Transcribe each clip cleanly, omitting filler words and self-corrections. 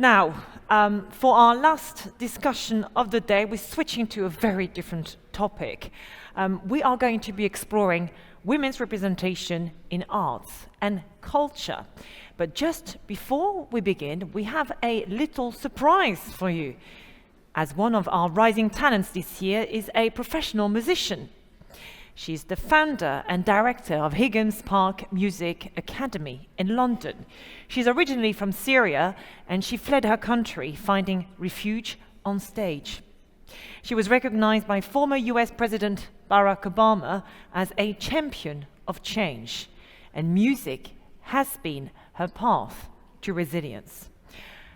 Now, for our last discussion of the day, we're switching to a very different topic. We are going to be exploring women's representation in arts and culture. But just before we begin, we have a little surprise for you, as one of our rising talents this year is a professional musician. She's the founder and director of Highams Park Music Academy in London. She's originally from Syria, and she fled her country, finding refuge on stage. She was recognized by former US President Barack Obama as a champion of change, and music has been her path to resilience.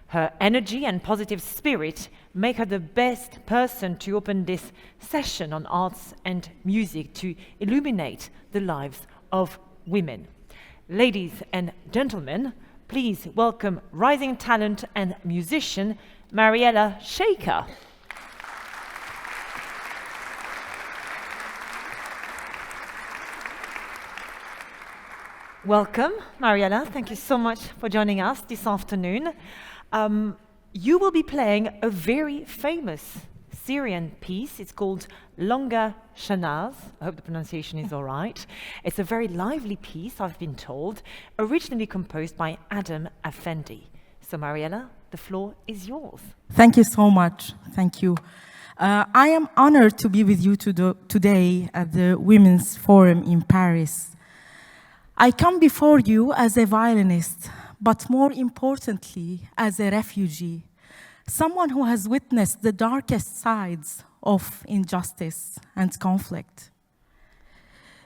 Her energy and positive spirit make her the best person to open this session on arts and music to illuminate the lives of women. Ladies and gentlemen, please welcome rising talent and musician Mariela Shaker. Welcome, Mariela. Thank you so much for joining us this afternoon. You will be playing a very famous Syrian piece. It's called Longa Shanaz. I hope the pronunciation is all right. It's a very lively piece, I've been told, originally composed by Adam Effendi. So, Mariela, the floor is yours. Thank you so much. Thank you. I am honored to be with you today at the Women's Forum in Paris. I come before you as a violinist, but more importantly, as a refugee, someone who has witnessed the darkest sides of injustice and conflict.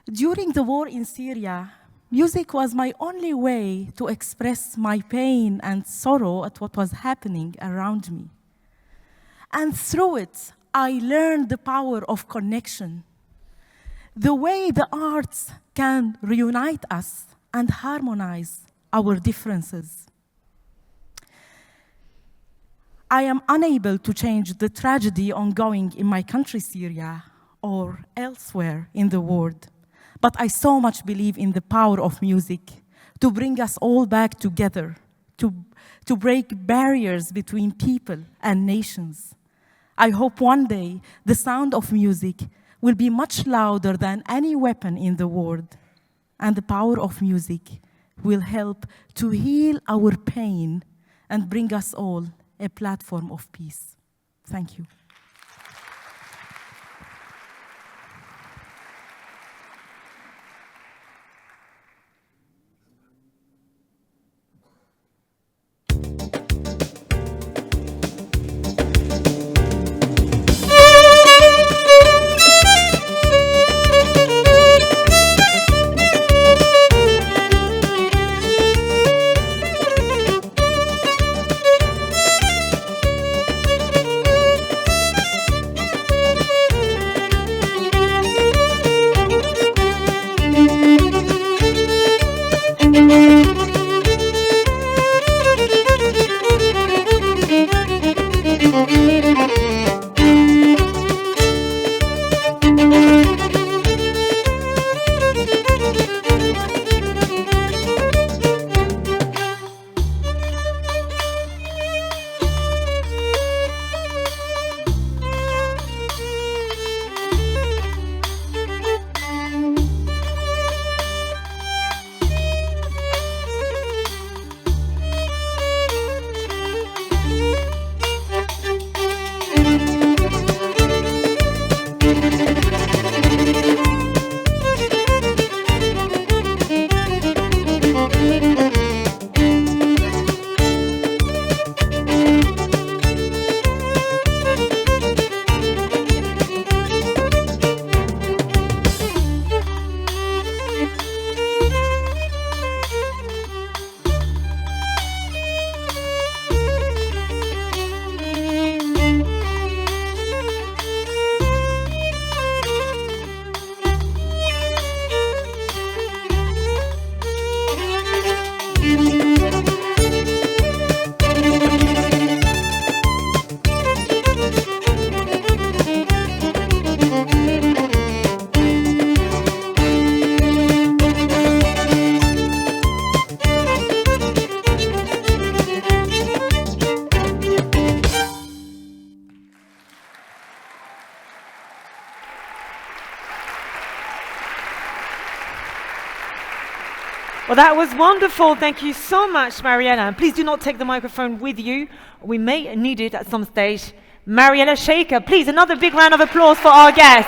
During the war in Syria, music was my only way to express my pain and sorrow at what was happening around me. And through it, I learned the power of connection, the way the arts can reunite us and harmonize our differences. I am unable to change the tragedy ongoing in my country, Syria, or elsewhere in the world, but I so much believe in the power of music to bring us all back together, to break barriers between people and nations. I hope one day the sound of music will be much louder than any weapon in the world, and the power of music will help to heal our pain and bring us all a platform of peace. Thank you. Well, that was wonderful. Thank you so much, Mariela. And please do not take the microphone with you. We may need it at some stage. Mariela Shaker, please, another big round of applause for our guest.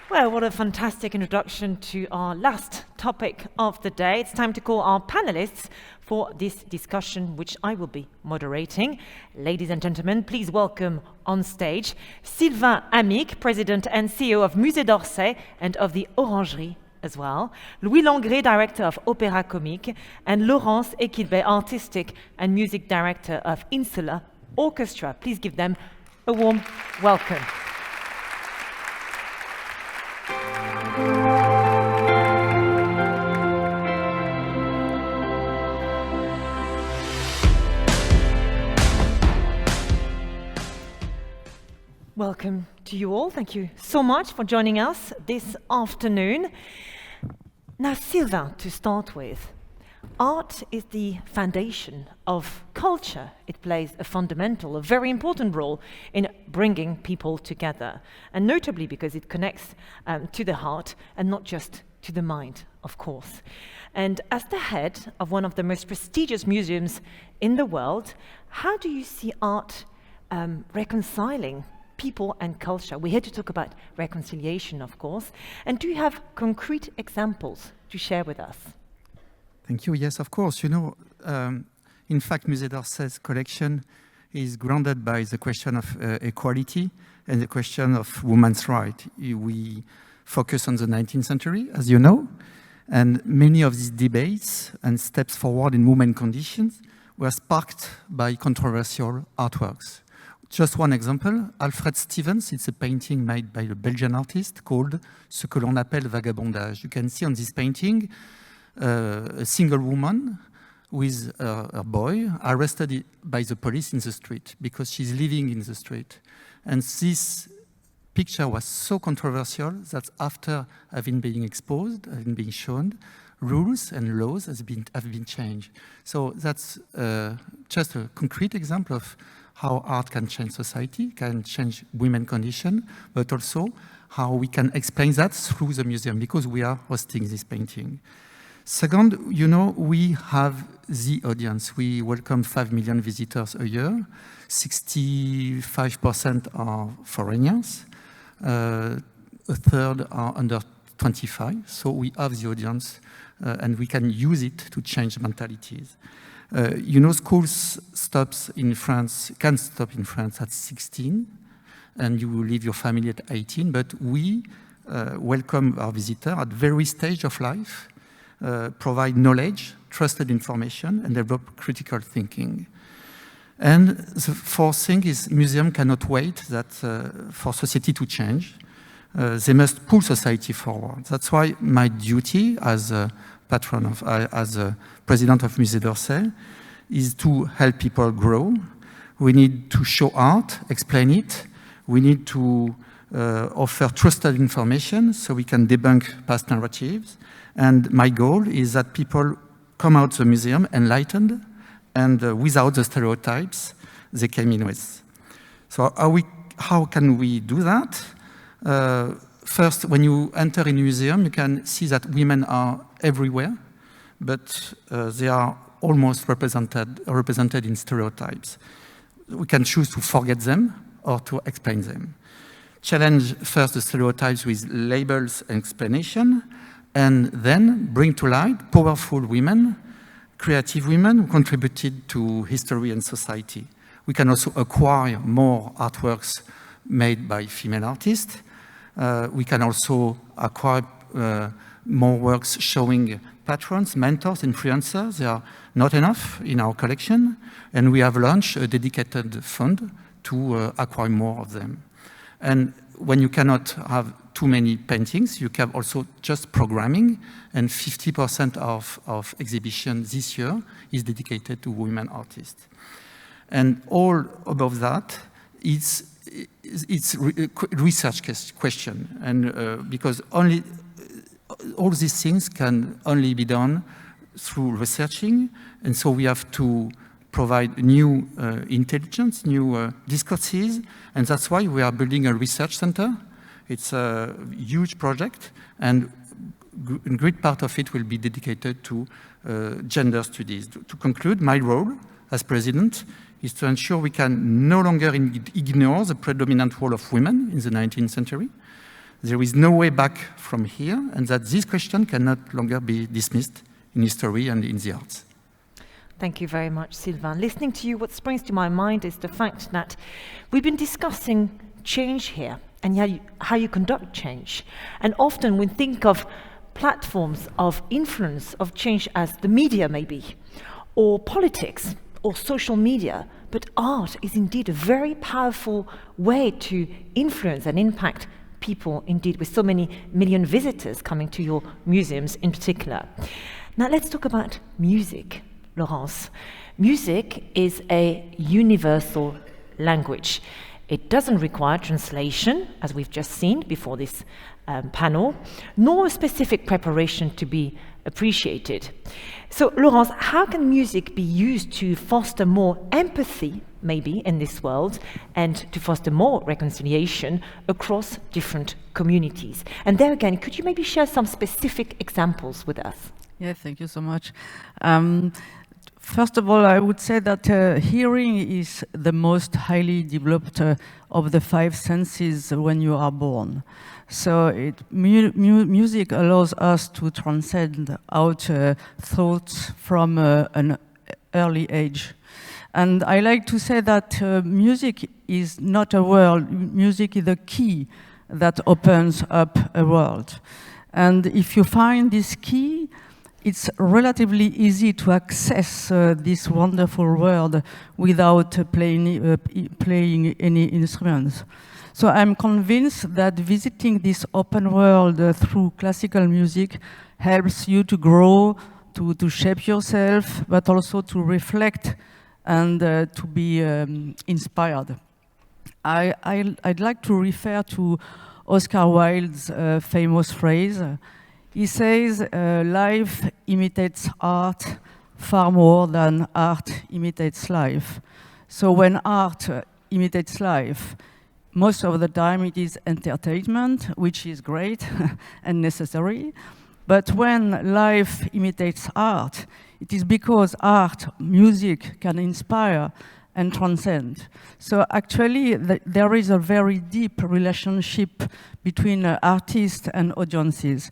Well, what a fantastic introduction to our last topic of the day. It's time to call our panelists for this discussion, which I will be moderating. Ladies and gentlemen, please welcome on stage Sylvain Amic, President and CEO of Musée d'Orsay and of the Orangerie as well, Louis Langrée, Director of Opéra Comique, and Laurence Equilbet, Artistic and Music Director of Insula Orchestra. Please give them a warm welcome. Welcome to you all. Thank you so much for joining us this afternoon. Now, Sylvain, to start with, art is the foundation of culture. It plays a fundamental, a very important role in bringing people together, and notably because it connects to the heart and not just to the mind, of course. And as the head of one of the most prestigious museums in the world, how do you see art reconciling people and culture? We're here to talk about reconciliation, of course. And do you have concrete examples to share with us? Thank you. Yes, of course. You know, in fact, Musée d'Orsay's collection is grounded by the question of equality and the question of women's rights. We focus on the 19th century, as you know, and many of these debates and steps forward in women's conditions were sparked by controversial artworks. Just one example, Alfred Stevens, it's a painting made by a Belgian artist called Ce que l'on appelle vagabondage. You can see on this painting a single woman with her boy arrested by the police in the street because she's living in the street. And this picture was so controversial that after having been exposed, having been shown, rules and laws have been changed. So that's just a concrete example of how art can change society, can change women's condition, but also how we can explain that through the museum, because we are hosting this painting. Second, you know, we have the audience. We welcome 5 million visitors a year. 65% are foreigners. A third are under 25. So we have the audience, and we can use it to change mentalities. You know, schools can stop in France at 16, and you will leave your family at 18, but we welcome our visitor at every stage of life, provide knowledge, trusted information, and develop critical thinking. And the fourth thing is museum cannot wait for society to change. They must pull society forward. That's why my duty as a president of Musée d'Orsay is to help people grow. We need to show art, explain it. We need to offer trusted information so we can debunk past narratives. And my goal is that people come out of the museum enlightened and without the stereotypes they came in with. So how can we do that? First, when you enter in a museum, you can see that women are everywhere, but they are almost represented in stereotypes. We can choose to forget them or to explain them. Challenge first the stereotypes with labels and explanation, and then bring to light powerful women, creative women who contributed to history and society. We can also acquire more artworks made by female artists. We can also acquire more works showing patrons, mentors, influencers. They are not enough in our collection, and we have launched a dedicated fund to acquire more of them. And when you cannot have too many paintings, you can also just programming, and 50% of exhibition this year is dedicated to women artists. And all above that, it's research question, and because all these things can only be done through researching, and so we have to provide new intelligence, new discourses, and that's why we are building a research center It's a huge project, and a great part of it will be dedicated to gender studies. To conclude, my role as president is to ensure we can no longer ignore the predominant role of women in the 19th century. There is no way back from here, and that this question cannot longer be dismissed in history and in the arts. Thank you very much, Sylvain. Listening to you, what springs to my mind is the fact that we've been discussing change here and how you conduct change. And often we think of platforms of influence, of change as the media maybe, or politics, or social media. But art is indeed a very powerful way to influence and impact people, indeed, with so many million visitors coming to your museums in particular. Now let's talk about music, Laurence. Music is a universal language. It doesn't require translation, as we've just seen before this panel, nor a specific preparation to be appreciated. So, Laurence, how can music be used to foster more empathy, maybe, in this world, and to foster more reconciliation across different communities? And there again, could you maybe share some specific examples with us? Yeah, thank you so much. First of all, I would say that hearing is the most highly developed of the 5 senses when you are born. So music allows us to transcend out thoughts from an early age. And I like to say that music is not a world, music is the key that opens up a world. And if you find this key, it's relatively easy to access this wonderful world without playing any instruments. So I'm convinced that visiting this open world through classical music helps you to grow, to shape yourself, but also to reflect and to be inspired. I'd like to refer to Oscar Wilde's famous phrase. He says, life imitates art far more than art imitates life. So when art imitates life, most of the time it is entertainment, which is great and necessary. But when life imitates art, it is because art, music, can inspire and transcend. So actually, there is a very deep relationship between artists and audiences.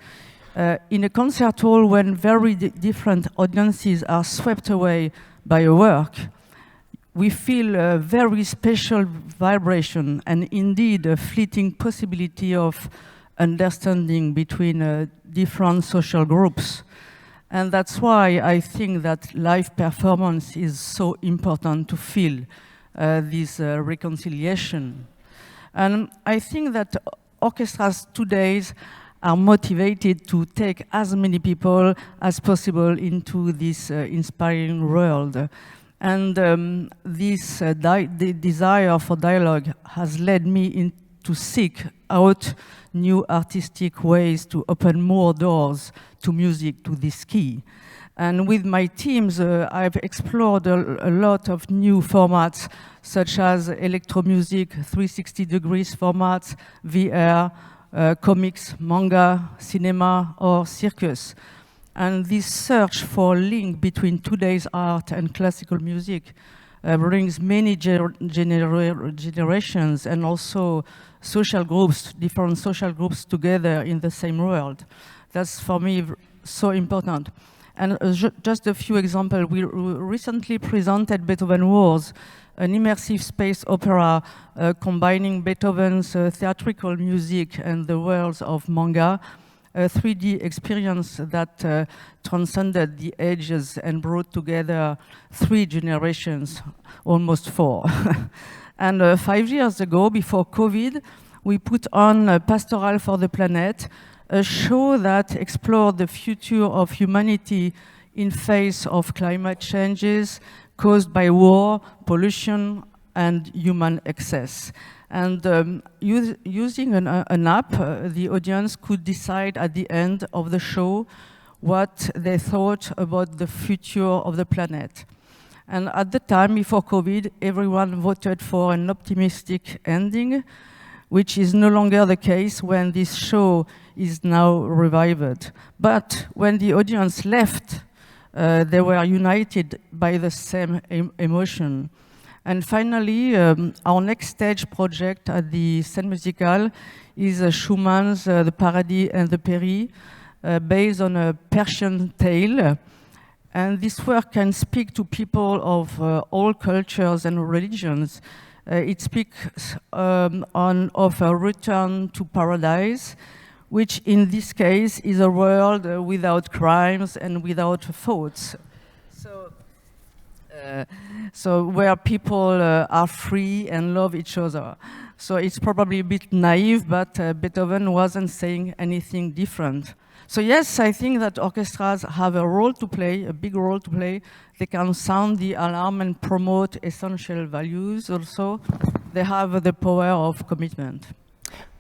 In a concert hall, when very different audiences are swept away by a work, we feel a very special vibration and indeed a fleeting possibility of understanding between different social groups. And that's why I think that live performance is so important to feel this reconciliation. And I think that orchestras today are motivated to take as many people as possible into this inspiring world. And this the desire for dialogue has led me to seek out new artistic ways to open more doors to music, to this key. And with my teams, I've explored a lot of new formats, such as electromusic, 360 degrees formats, VR, comics, manga, cinema, or circus. And this search for a link between today's art and classical music brings many generations and also social groups, different social groups together in the same world. That's for me so important. And just a few examples. We recently presented Beethoven Wars, an immersive space opera combining Beethoven's theatrical music and the worlds of manga, a 3D experience that transcended the ages and brought together 3 generations, almost 4. And 5 years ago, before COVID, we put on Pastoral for the Planet, a show that explored the future of humanity in face of climate changes caused by war, pollution, and human excess. And using an app, the audience could decide at the end of the show what they thought about the future of the planet. And at the time, before COVID, everyone voted for an optimistic ending, which is no longer the case when this show is now revived. But when the audience left, they were united by the same emotion. And finally, our next stage project at the Scène Musicale is Schumann's The Paradis and the Peri, based on a Persian tale. And this work can speak to people of all cultures and religions. It speaks of a return to paradise, which in this case is a world without crimes and without thoughts. So where people are free and love each other. So it's probably a bit naive, but Beethoven wasn't saying anything different. So yes, I think that orchestras have a role to play, a big role to play. They can sound the alarm and promote essential values also. They have the power of commitment.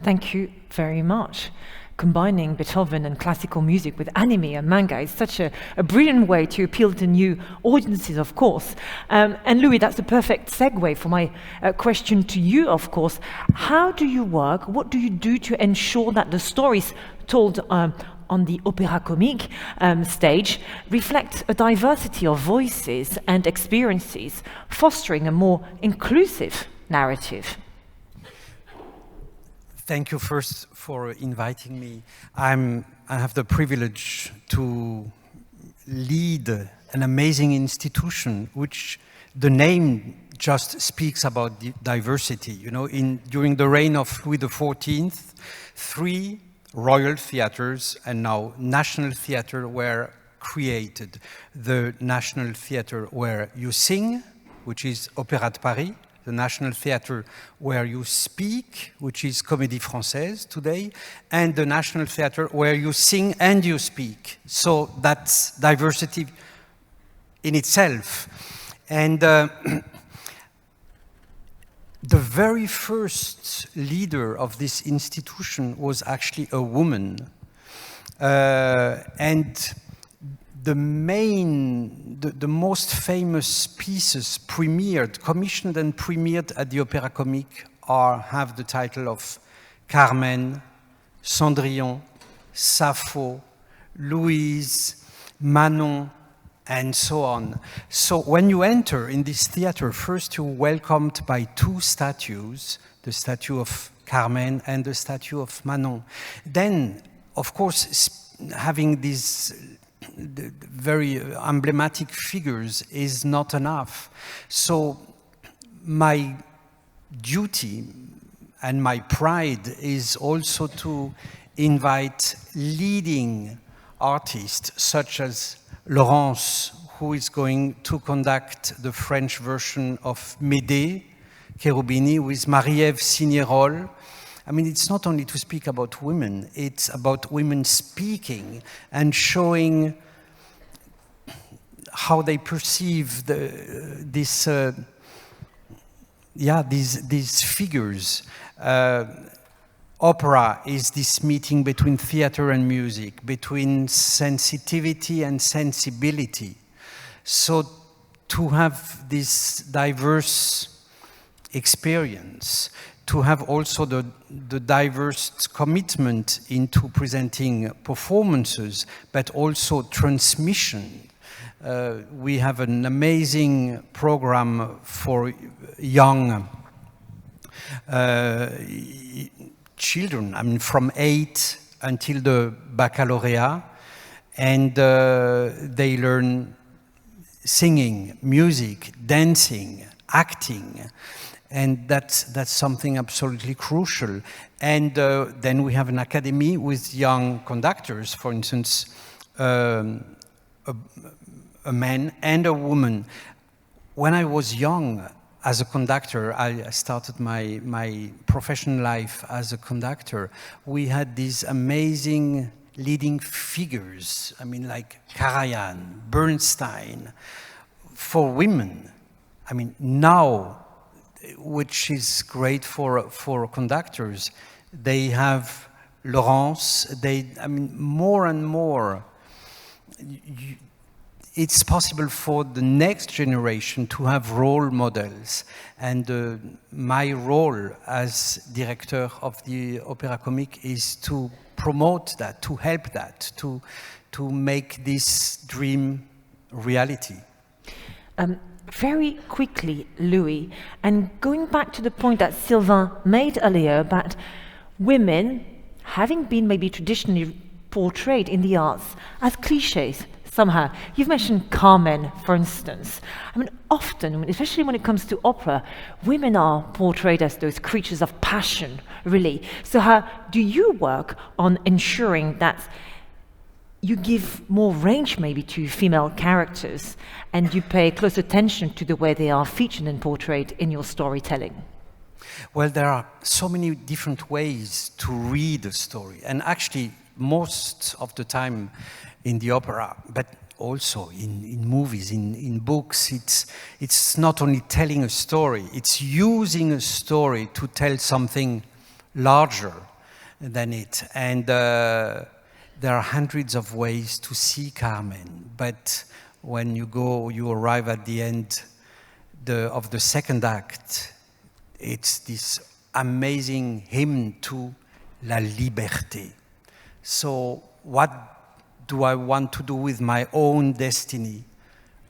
Thank you very much. Combining Beethoven and classical music with anime and manga is such a brilliant way to appeal to new audiences, of course. And Louis, that's a perfect segue for my question to you, of course. How do you work? What do you do to ensure that the stories told on the opéra comique stage reflect a diversity of voices and experiences, fostering a more inclusive narrative? Thank you first for inviting me. I have the privilege to lead an amazing institution, which the name just speaks about diversity. You know, during the reign of Louis XIV, 3 royal theaters and now national theater were created. The National Theatre where you sing, which is Opéra de Paris, the National Theatre where you speak, which is Comédie Française today, and the National Theatre where you sing and you speak. So that's diversity in itself. And the very first leader of this institution was actually a woman. And the most famous pieces commissioned and premiered at the Opéra Comique have the title of Carmen, Cendrillon, Sappho, Louise, Manon, and so on. So when you enter in this theater, first you're welcomed by 2 statues, the statue of Carmen and the statue of Manon. Then, of course, having these very emblematic figures is not enough. So my duty and my pride is also to invite leading artists such as Laurence, who is going to conduct the French version of Médée, Cherubini, with Marie-Ève Signerol. I mean, it's not only to speak about women, it's about women speaking and showing how they perceive these figures. Opera is this meeting between theater and music, between sensitivity and sensibility. So to have this diverse experience, to have also the diverse commitment into presenting performances, but also transmission. We have an amazing program for young children, I mean from 8 until the baccalaureate, and they learn singing, music, dancing, acting, and that's something absolutely crucial. And then we have an academy with young conductors, for instance, a man and a woman. When I was young, as a conductor, I started my professional life as a conductor. We had these amazing leading figures, I mean, like Karajan, Bernstein, for women. I mean, now, which is great for conductors, they have Laurence, I mean, more and more, it's possible for the next generation to have role models. And my role as director of the Opéra Comique is to promote that, to help that, to make this dream reality. Very quickly, Louis, and going back to the point that Sylvain made earlier about women having been maybe traditionally portrayed in the arts as cliches somehow. You've mentioned Carmen, for instance. I mean, often, especially when it comes to opera, women are portrayed as those creatures of passion, really. So how do you work on ensuring that you give more range maybe to female characters and you pay close attention to the way they are featured and portrayed in your storytelling? Well, there are so many different ways to read a story. And actually, most of the time in the opera, but also in movies, in books, it's not only telling a story, it's using a story to tell something larger than it. And there are hundreds of ways to see Carmen, but when you arrive at the end of the second act, it's this amazing hymn to la liberté. So what do I want to do with my own destiny?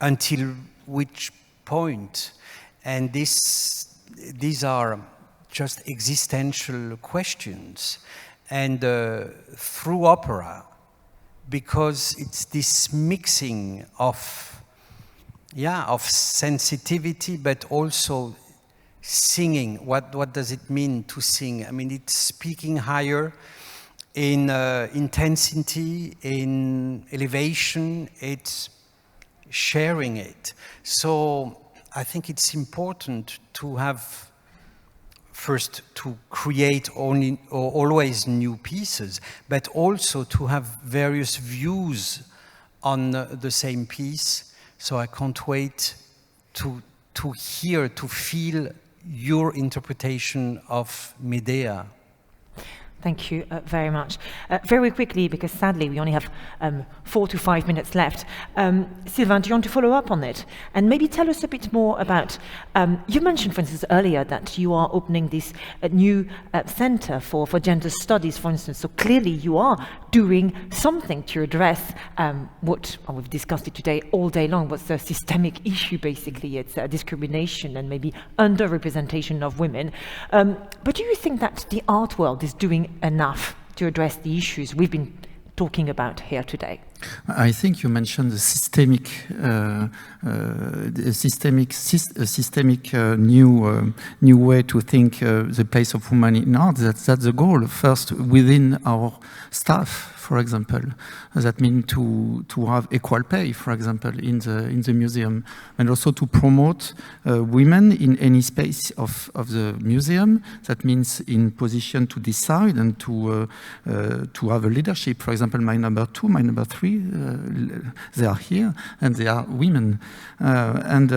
Until which point? And these are just existential questions. And through opera, because it's this mixing of sensitivity, but also singing. What does it mean to sing? I mean, it's speaking higher in intensity, in elevation, it's sharing it. So I think it's important to have first to create always new pieces, but also to have various views on the same piece. So I can't wait to hear, to feel your interpretation of Medea. Thank you very much. Very quickly, because sadly we only have 4 to 5 minutes left. Sylvain, do you want to follow up on it? And maybe tell us a bit more about, you mentioned, for instance, earlier that you are opening this new center for gender studies, for instance. So clearly you are doing something to address what, and we've discussed it today all day long, what's the systemic issue basically. It's discrimination and maybe underrepresentation of women. But do you think that the art world is doing enough to address the issues we've been talking about here today? I think you mentioned the systemic new way to think the place of women in art. That's the goal. First, within our staff, for example, that means to have equal pay, for example, in the museum, and also to promote women in any space of the museum. That means in position to decide and to have a leadership. For example, my number 2, my number 3. They are here and they are women, and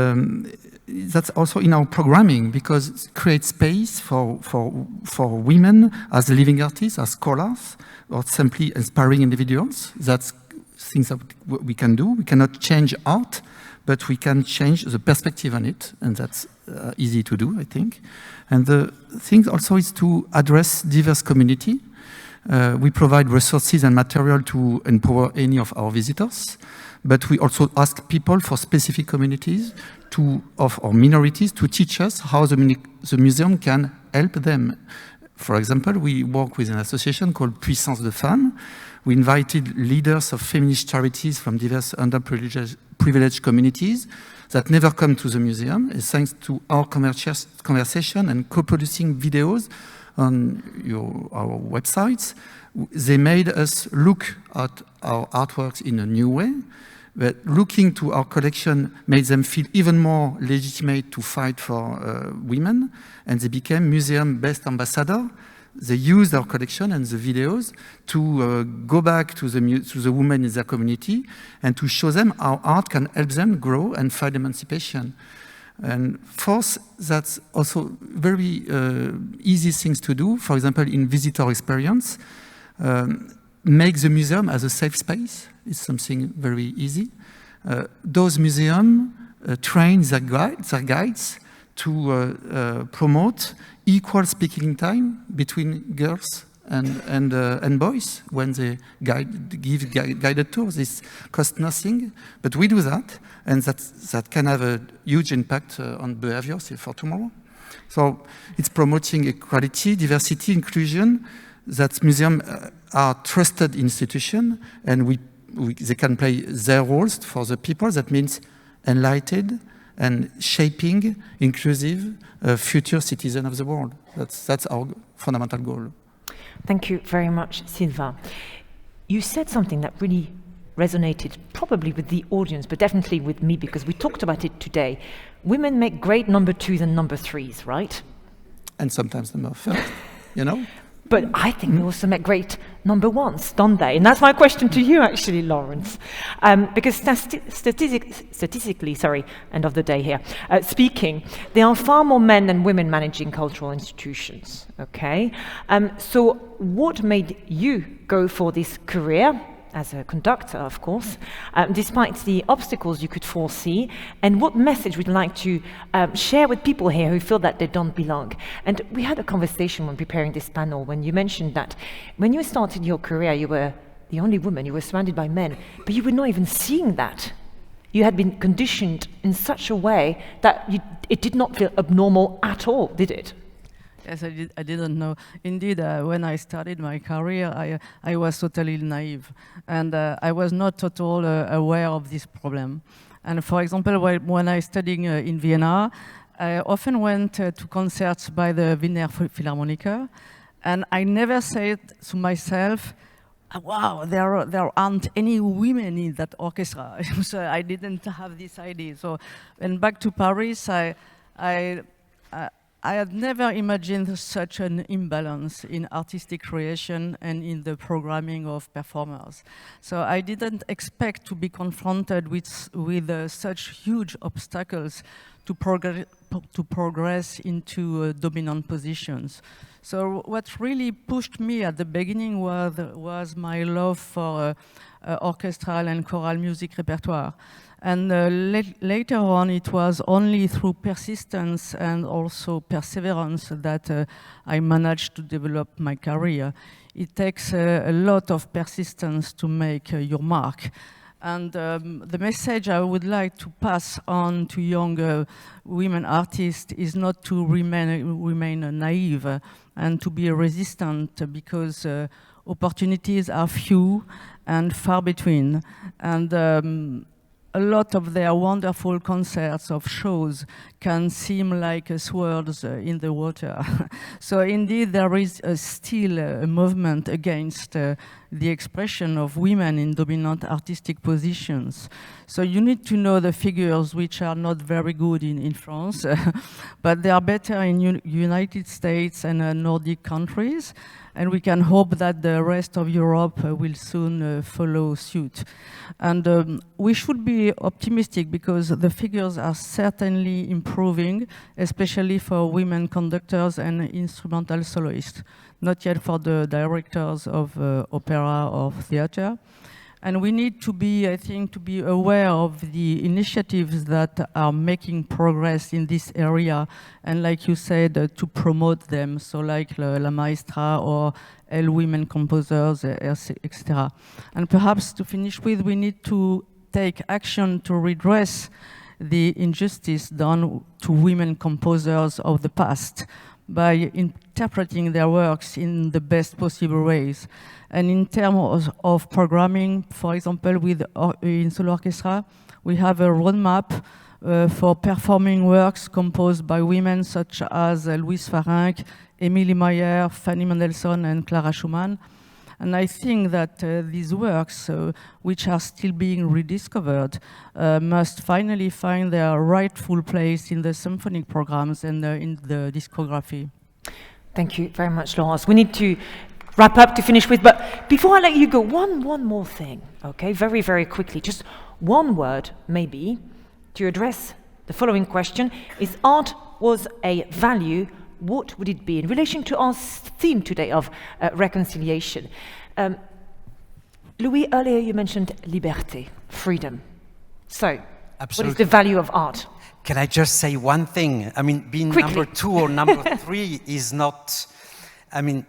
that's also in our programming, because it creates space for women as living artists, as scholars, or simply inspiring individuals. That's things that we can do. We cannot change art, but we can change the perspective on it, and that's easy to do, I think. And the thing also is to address diverse community. We provide resources and material to empower any of our visitors, but we also ask people for specific communities or minorities to teach us how the museum can help them. For example, we work with an association called Puissance de Femmes. We invited leaders of feminist charities from diverse underprivileged communities that never come to the museum. And thanks to our conversation and co-producing videos on our websites, they made us look at our artworks in a new way. But looking to our collection made them feel even more legitimate to fight for women, and they became museum best ambassador. They used our collection and the videos to go back to the women in their community and to show them how art can help them grow and find emancipation. And fourth, that's also very easy things to do. For example, in visitor experience, make the museum as a safe space. It's something very easy. Those museums train their guides to promote equal speaking time between girls and boys when they give guided tours. This costs nothing, but we do that, and that can have a huge impact on behaviors for tomorrow. So it's promoting equality, diversity, inclusion. That museums are trusted institutions, and they can play their roles for the people. That means enlightened and shaping inclusive future citizens of the world. That's our fundamental goal. Thank you very much, Sylvain. You said something that really resonated probably with the audience, but definitely with me, because we talked about it today. Women make great number 2s and number 3s, right? And sometimes number 1st, you know? But I think they also make great number 1s, don't they? And that's my question to you, actually, Lawrence. Because statistically, end of the day here, speaking, there are far more men than women managing cultural institutions, okay? So what made you go for this career, as a conductor, of course, despite the obstacles you could foresee, and what message would you like to share with people here who feel that they don't belong? And we had a conversation when preparing this panel when you mentioned that when you started your career, you were the only woman, you were surrounded by men, but you were not even seeing that. You had been conditioned in such a way that it did not feel abnormal at all, did it? Yes, I didn't know. Indeed, when I started my career, I was totally naive, and I was not at all aware of this problem. And for example, when I studied in Vienna, I often went to concerts by the Wiener Philharmoniker, and I never said to myself, wow, there aren't any women in that orchestra. So I didn't have this idea. So when back to Paris, I had never imagined such an imbalance in artistic creation and in the programming of performers. So I didn't expect to be confronted with such huge obstacles to progress into dominant positions. So what really pushed me at the beginning was my love for orchestral and choral music repertoire. And later on, it was only through persistence and also perseverance that I managed to develop my career. It takes a lot of persistence to make your mark. And the message I would like to pass on to young women artists is not to remain naive and to be resistant, because opportunities are few and far between. And a lot of their wonderful concerts of shows can seem like swords in the water. So indeed, there is still a movement against the expression of women in dominant artistic positions. So you need to know the figures, which are not very good in France, but they are better in United States and Nordic countries. And we can hope that the rest of Europe will soon follow suit. And we should be optimistic, because the figures are certainly improving, especially for women conductors and instrumental soloists, not yet for the directors of opera or theater. And we need to be, I think, aware of the initiatives that are making progress in this area, and like you said, to promote them, so like La Maestra or Elle Women Composers, etc. And perhaps to finish with, we need to take action to redress the injustice done to women composers of the past by interpreting their works in the best possible ways. And in terms of programming, for example, in solo orchestra, we have a roadmap for performing works composed by women such as Louise Farinck, Emilie Mayer, Fanny Mendelssohn, and Clara Schumann. And I think that these works, which are still being rediscovered, must finally find their rightful place in the symphonic programs and in the discography. Thank you very much, Laurence. We need to wrap up to finish with, but before I let you go, one more thing, okay? Very, very quickly, just one word, maybe, to address the following question. If art was a value, what would it be in relation to our theme today of reconciliation? Louis, earlier you mentioned liberté, freedom. So, what is Absolutely. the value of art? Can I just say one thing? I mean, being Quickly. number 2 or number 3 is not, I mean,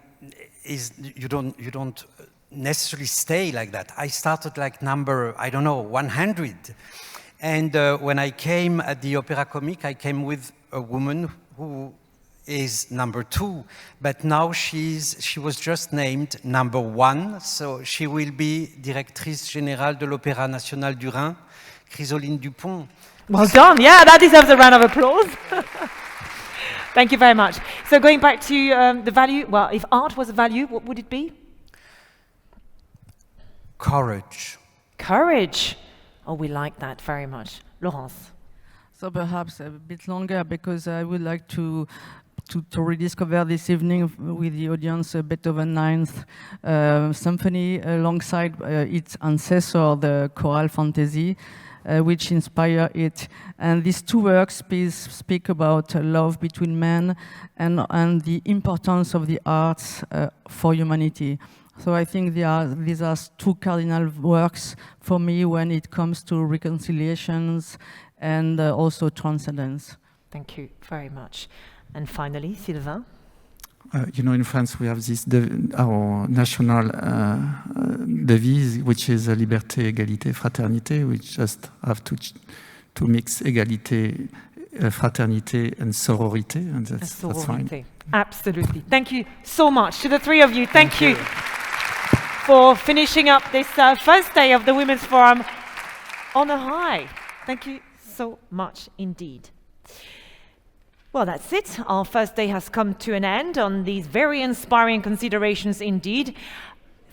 you don't necessarily stay like that. I started like number, I don't know, 100. And when I came at the Opéra Comique, I came with a woman who is number 2, but now she was just named number 1, so she will be Directrice Générale de l'Opéra National du Rhin, Chrysoline Dupont. Well done. Yeah, that deserves a round of applause. Thank you very much. So going back to the value, well, if art was a value, what would it be? Courage. Courage. Oh, we like that very much. Laurence. So perhaps a bit longer, because I would like to rediscover this evening with the audience Beethoven 9th Symphony alongside its ancestor, the Choral Fantasy, which inspire it. And these two works speak about love between men and the importance of the arts for humanity. So I think these are two cardinal works for me when it comes to reconciliations and also transcendence. Thank you very much. And finally, Sylvain. You know, in France, we have this our national devise, which is liberté, égalité, fraternité. We just have to mix égalité, fraternité, and sororité, and that's fine. Absolutely. Thank you so much to the three of you. Thank you for finishing up this first day of the Women's Forum on a high. Thank you so much indeed. Well, that's it. Our first day has come to an end on these very inspiring considerations indeed.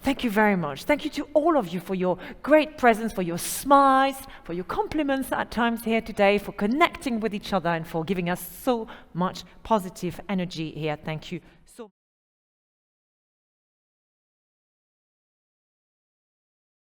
Thank you very much. Thank you to all of you for your great presence, for your smiles, for your compliments at times here today, for connecting with each other and for giving us so much positive energy here. Thank you